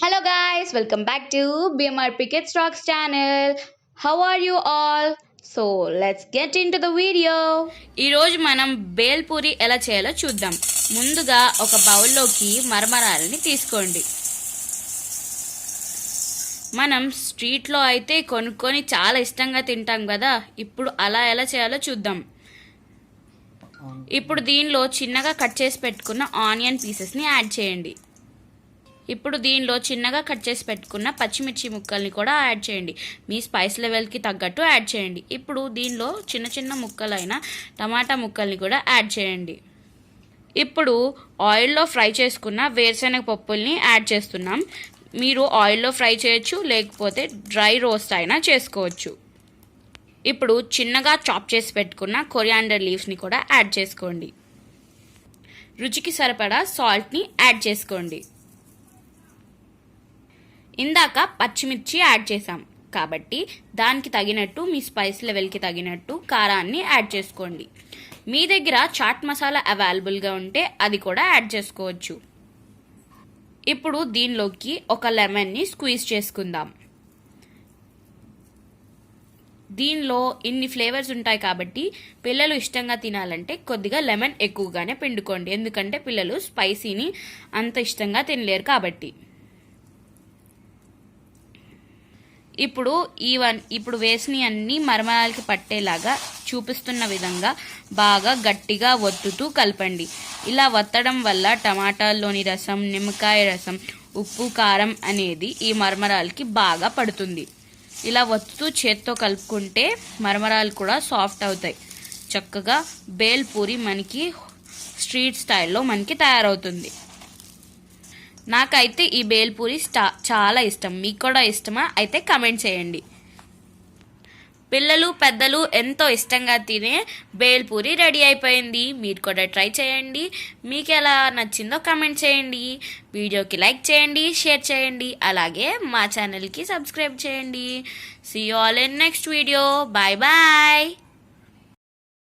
Hello guys, welcome back to BMRPkidsrocks channel. How are you all? So let's get into the video. ఈ రోజు మనం బేల్పూరి ఎలా చేయాలో చూద్దాం. ముందుగా ఒక బౌల్లోకి మరమరాలని తీసుకోండి. మనం స్ట్రీట్లో అయితే కొనుక్కొని చాలా ఇష్టంగా తింటాం కదా. ఇప్పుడు అలా ఎలా చేయాలో చూద్దాం. ఇప్పుడు దీనిలో చిన్నగా కట్ చేసి పెట్టుకున్న ఆనియన్ పీసెస్ని యాడ్ చేయండి. ఇప్పుడు దీనిలో చిన్నగా కట్ చేసి పెట్టుకున్న పచ్చిమిర్చి ముక్కల్ని కూడా యాడ్ చేయండి. మీ స్పైస్ లెవెల్కి తగ్గట్టు యాడ్ చేయండి. ఇప్పుడు దీనిలో చిన్న చిన్న ముక్కలైన టమాటా ముక్కల్ని కూడా యాడ్ చేయండి. ఇప్పుడు ఆయిల్లో ఫ్రై చేసుకున్న వేరుశనగ పప్పుల్ని యాడ్ చేస్తున్నాం. మీరు ఆయిల్లో ఫ్రై చేయొచ్చు, లేకపోతే డ్రై రోస్ట్ అయినా చేసుకోవచ్చు. ఇప్పుడు చిన్నగా చాప్ చేసి పెట్టుకున్న కొరియాండర్ లీవ్స్ని కూడా యాడ్ చేసుకోండి. రుచికి సరిపడా సాల్ట్ని యాడ్ చేసుకోండి. ఇందాక పచ్చిమిర్చి యాడ్ చేసాం కాబట్టి దానికి తగినట్టు మీ స్పైస్ లెవెల్కి తగినట్టు కారాన్ని యాడ్ చేసుకోండి. మీ దగ్గర చాట్ మసాలా అవైలబుల్గా ఉంటే అది కూడా యాడ్ చేసుకోవచ్చు. ఇప్పుడు దీనిలోకి ఒక లెమన్ని స్క్వీజ్ చేసుకుందాం. దీనిలో ఇన్ని ఫ్లేవర్స్ ఉంటాయి కాబట్టి పిల్లలు ఇష్టంగా తినాలంటే కొద్దిగా లెమన్ ఎక్కువగానే పిండుకోండి. ఎందుకంటే పిల్లలు స్పైసీని అంత ఇష్టంగా తినలేరు కాబట్టి. ఇప్పుడు వేసిన అన్ని మరమరాలకి పట్టేలాగా చూపిస్తున్న విధంగా బాగా గట్టిగా ఒత్తుతూ కలపండి. ఇలా ఒత్తడం వల్ల టమాటాల్లోని రసం, నిమ్మకాయ రసం, ఉప్పు, కారం అనేది ఈ మరమరాలకి బాగా పడుతుంది. ఇలా ఒత్తుతూ చేత్తో కలుపుకుంటే మరమరాలు కూడా సాఫ్ట్ అవుతాయి. చక్కగా బేల్పూరి మనకి స్ట్రీట్ స్టైల్లో మనకి తయారవుతుంది. నాకైతే ఈ బేల్పూరి చాలా ఇష్టం. మీకు కూడా ఇష్టమా? అయితే కమెంట్ చేయండి. పిల్లలు పెద్దలు ఎంతో ఇష్టంగా తినే బేల్పూరి రెడీ అయిపోయింది. మీరు కూడా ట్రై చేయండి. మీకు ఎలా నచ్చిందో కమెంట్ చేయండి. వీడియోకి లైక్ చేయండి, షేర్ చేయండి. అలాగే మా ఛానల్కి సబ్స్క్రైబ్ చేయండి. See you all in next video. Bye bye.